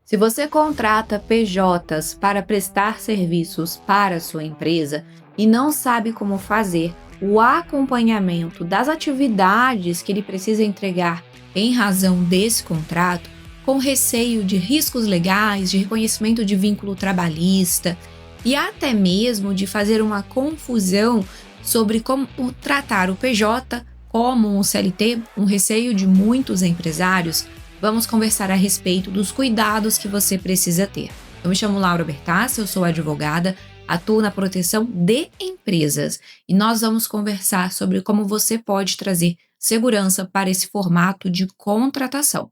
Se você contrata PJs para prestar serviços para a sua empresa e não sabe como fazer o acompanhamento das atividades que ele precisa entregar em razão desse contrato, com receio de riscos legais, de reconhecimento de vínculo trabalhista e até mesmo de fazer uma confusão sobre como tratar o PJ como um CLT, um receio de muitos empresários. Vamos conversar a respeito dos cuidados que você precisa ter. Eu me chamo Laura Bertassi, eu sou advogada, atuo na proteção de empresas e nós vamos conversar sobre como você pode trazer segurança para esse formato de contratação.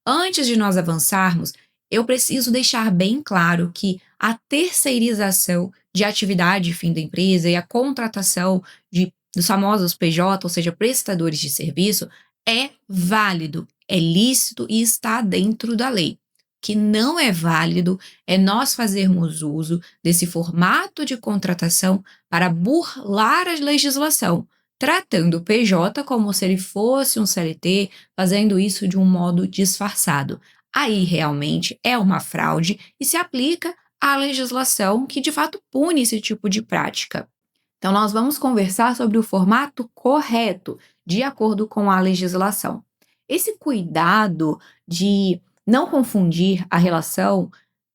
Antes de nós avançarmos, eu preciso deixar bem claro que a terceirização de atividade fim da empresa e a contratação dos famosos PJ, ou seja, prestadores de serviço, é válido, é lícito e está dentro da lei. O que não é válido é nós fazermos uso desse formato de contratação para burlar a legislação, tratando o PJ como se ele fosse um CLT, fazendo isso de um modo disfarçado. Aí realmente é uma fraude e se aplica à legislação que de fato pune esse tipo de prática. Então, nós vamos conversar sobre o formato correto, de acordo com a legislação. Esse cuidado de não confundir a relação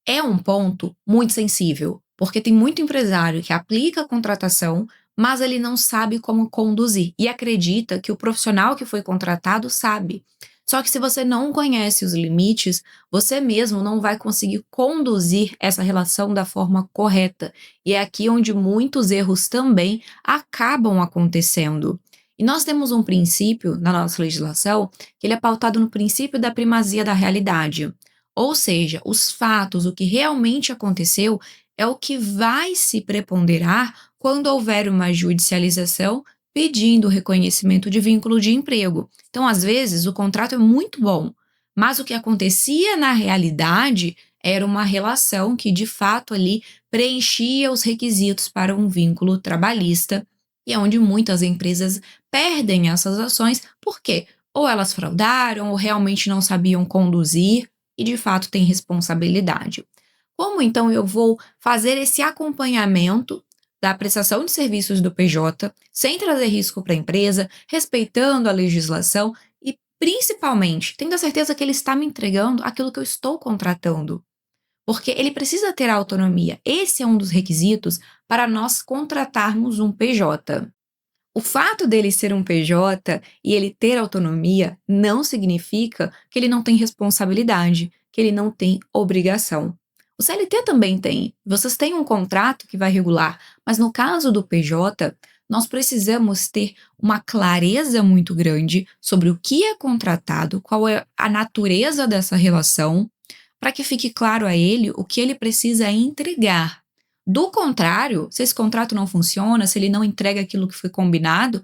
é um ponto muito sensível, porque tem muito empresário que aplica a contratação, mas ele não sabe como conduzir e acredita que o profissional que foi contratado sabe. Só que se você não conhece os limites, você mesmo não vai conseguir conduzir essa relação da forma correta. E é aqui onde muitos erros também acabam acontecendo. E nós temos um princípio na nossa legislação que ele é pautado no princípio da primazia da realidade. Ou seja, os fatos, o que realmente aconteceu, é o que vai se preponderar quando houver uma judicialização pedindo o reconhecimento de vínculo de emprego. Então, às vezes, o contrato é muito bom, mas o que acontecia na realidade era uma relação que, de fato, ali preenchia os requisitos para um vínculo trabalhista, e é onde muitas empresas perdem essas ações, por quê? Ou elas fraudaram, ou realmente não sabiam conduzir, e de fato têm responsabilidade. Como então eu vou fazer esse acompanhamento da prestação de serviços do PJ, sem trazer risco para a empresa, respeitando a legislação e, principalmente, tendo a certeza que ele está me entregando aquilo que eu estou contratando? Porque ele precisa ter autonomia. Esse é um dos requisitos para nós contratarmos um PJ. O fato dele ser um PJ e ele ter autonomia não significa que ele não tem responsabilidade, que ele não tem obrigação. O CLT também tem. Vocês têm um contrato que vai regular, mas no caso do PJ, nós precisamos ter uma clareza muito grande sobre o que é contratado, qual é a natureza dessa relação, para que fique claro a ele o que ele precisa entregar. Do contrário, se esse contrato não funciona, se ele não entrega aquilo que foi combinado,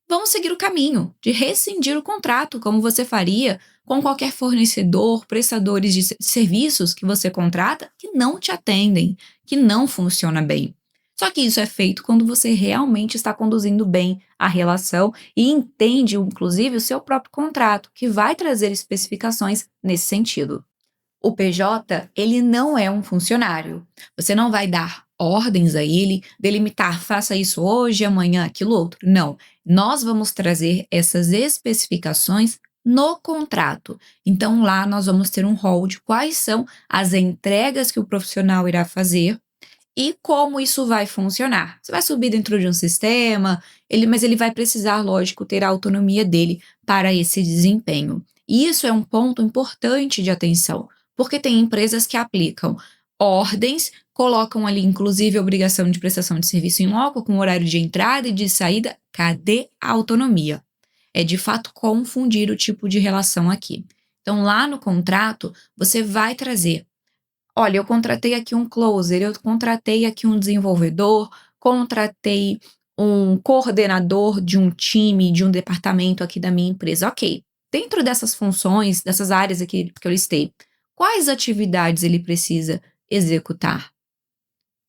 vamos seguir o caminho de rescindir o contrato, como você faria com qualquer fornecedor, prestadores de serviços que você contrata que não te atendem, que não funciona bem. Só que isso é feito quando você realmente está conduzindo bem a relação e entende, inclusive, o seu próprio contrato, que vai trazer especificações nesse sentido. O PJ, ele não é um funcionário. Você não vai dar ordens a ele, delimitar, faça isso hoje, amanhã aquilo outro. Não. Nós vamos trazer essas especificações no contrato. Então, lá nós vamos ter um rol de quais são as entregas que o profissional irá fazer e como isso vai funcionar. Você vai subir dentro de um sistema, mas ele vai precisar, lógico, ter a autonomia dele para esse desempenho. E isso é um ponto importante de atenção, porque tem empresas que aplicam ordens, colocam ali inclusive a obrigação de prestação de serviço em loco, com horário de entrada e de saída. Cadê a autonomia? É de fato confundir o tipo de relação aqui. Então, lá no contrato, você vai trazer: olha, eu contratei aqui um closer, eu contratei aqui um desenvolvedor, contratei um coordenador de um time, de um departamento aqui da minha empresa. Ok, dentro dessas funções, dessas áreas aqui que eu listei, quais atividades ele precisa executar?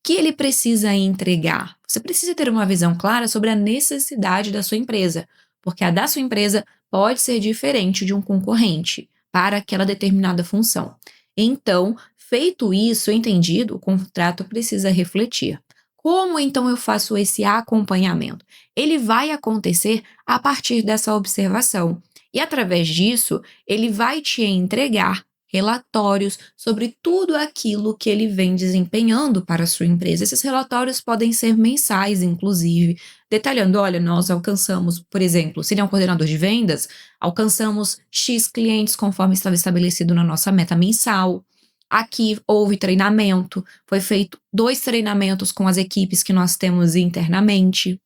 Que ele precisa entregar? Você precisa ter uma visão clara sobre a necessidade da sua empresa, porque a da sua empresa pode ser diferente de um concorrente para aquela determinada função. Então, Feito isso, entendido, o contrato precisa refletir. Como então eu faço esse acompanhamento? Ele vai acontecer a partir dessa observação. E através disso, ele vai te entregar relatórios sobre tudo aquilo que ele vem desempenhando para a sua empresa. Esses relatórios podem ser mensais, inclusive, detalhando: olha, nós alcançamos, por exemplo, se ele é um coordenador de vendas, alcançamos X clientes conforme estava estabelecido na nossa meta mensal. Aqui houve treinamento, foi feito 2 treinamentos com as equipes que nós temos internamente.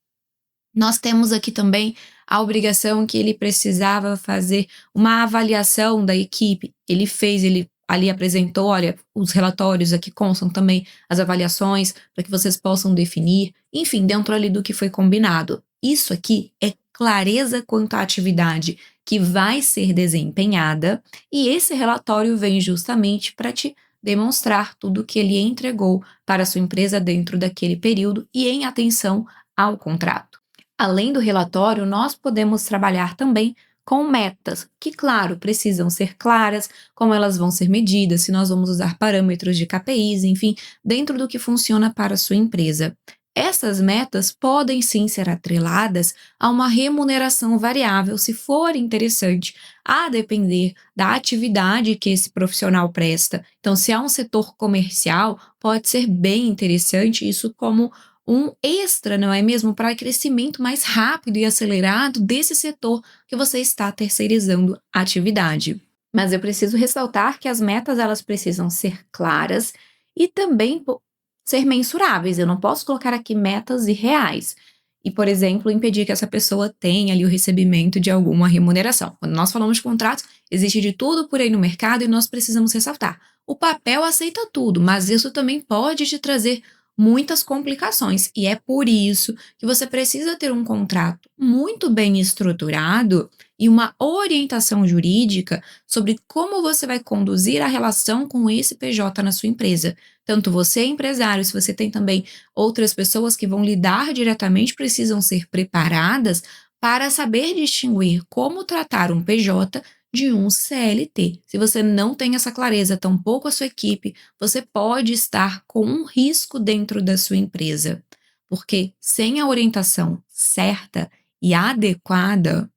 Nós temos aqui também a obrigação que ele precisava fazer uma avaliação da equipe. Ele fez, ele ali apresentou: olha, os relatórios aqui constam também as avaliações para que vocês possam definir, enfim, dentro ali do que foi combinado. Isso aqui é clareza quanto à atividade que vai ser desempenhada, e esse relatório vem justamente para te demonstrar tudo que ele entregou para a sua empresa dentro daquele período e em atenção ao contrato. Além do relatório, nós podemos trabalhar também com metas, que, claro, precisam ser claras, como elas vão ser medidas, se nós vamos usar parâmetros de KPIs, enfim, dentro do que funciona para a sua empresa. Essas metas podem sim ser atreladas a uma remuneração variável, se for interessante, a depender da atividade que esse profissional presta. Então, se há um setor comercial, pode ser bem interessante isso como um extra, não é mesmo, para crescimento mais rápido e acelerado desse setor que você está terceirizando a atividade. Mas eu preciso ressaltar que as metas elas precisam ser claras e também ser mensuráveis. Eu não posso colocar aqui metas irreais e, por exemplo, impedir que essa pessoa tenha ali o recebimento de alguma remuneração. Quando nós falamos de contratos, existe de tudo por aí no mercado e nós precisamos ressaltar: o papel aceita tudo, mas isso também pode te trazer muitas complicações, e é por isso que você precisa ter um contrato muito bem estruturado e uma orientação jurídica sobre como você vai conduzir a relação com esse PJ na sua empresa. Tanto você, empresário, se você tem também outras pessoas que vão lidar diretamente, precisam ser preparadas para saber distinguir como tratar um PJ de um CLT. Se você não tem essa clareza, tampouco a sua equipe, você pode estar com um risco dentro da sua empresa, porque sem a orientação certa e adequada,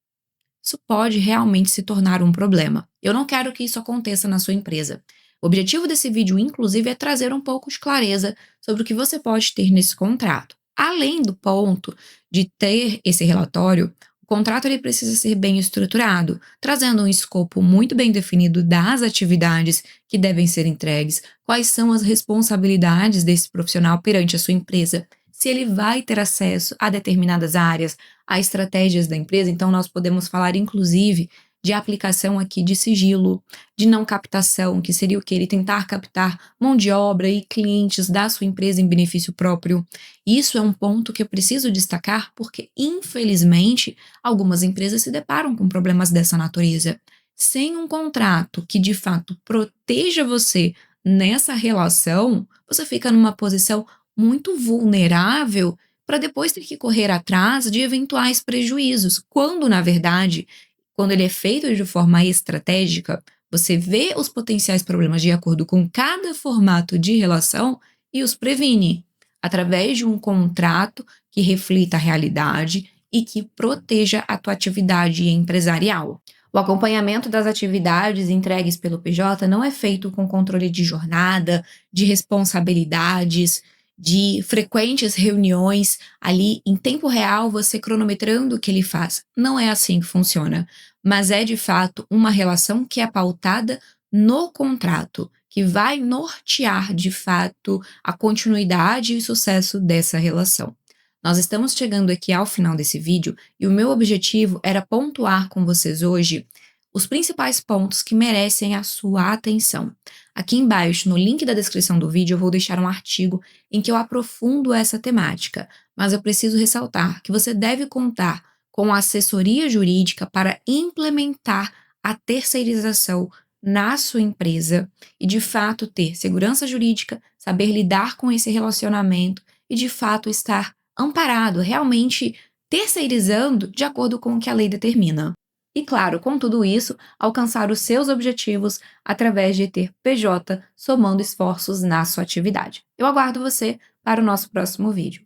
isso pode realmente se tornar um problema. Eu não quero que isso aconteça na sua empresa. O objetivo desse vídeo, inclusive, é trazer um pouco de clareza sobre o que você pode ter nesse contrato. Além do ponto de ter esse relatório, o contrato ele precisa ser bem estruturado, trazendo um escopo muito bem definido das atividades que devem ser entregues, quais são as responsabilidades desse profissional perante a sua empresa, se ele vai ter acesso a determinadas áreas, a estratégias da empresa. Então, nós podemos falar, inclusive, de aplicação aqui de sigilo, de não captação, que seria o que? Ele tentar captar mão de obra e clientes da sua empresa em benefício próprio. Isso é um ponto que eu preciso destacar porque, infelizmente, algumas empresas se deparam com problemas dessa natureza. Sem um contrato que, de fato, proteja você nessa relação, você fica numa posição muito vulnerável para depois ter que correr atrás de eventuais prejuízos, quando, na verdade, quando ele é feito de forma estratégica, você vê os potenciais problemas de acordo com cada formato de relação e os previne, através de um contrato que reflita a realidade e que proteja a tua atividade empresarial. O acompanhamento das atividades entregues pelo PJ não é feito com controle de jornada, de responsabilidades, de frequentes reuniões ali em tempo real, você cronometrando o que ele faz. Não é assim que funciona, mas é de fato uma relação que é pautada no contrato, que vai nortear de fato a continuidade e o sucesso dessa relação. Nós estamos chegando aqui ao final desse vídeo e o meu objetivo era pontuar com vocês hoje os principais pontos que merecem a sua atenção. Aqui embaixo, no link da descrição do vídeo, eu vou deixar um artigo em que eu aprofundo essa temática, mas eu preciso ressaltar que você deve contar com a assessoria jurídica para implementar a terceirização na sua empresa e, de fato, ter segurança jurídica, saber lidar com esse relacionamento e, de fato, estar amparado, realmente terceirizando de acordo com o que a lei determina. e, claro, com tudo isso, alcançar os seus objetivos através de ter PJ somando esforços na sua atividade. Eu aguardo você para o nosso próximo vídeo.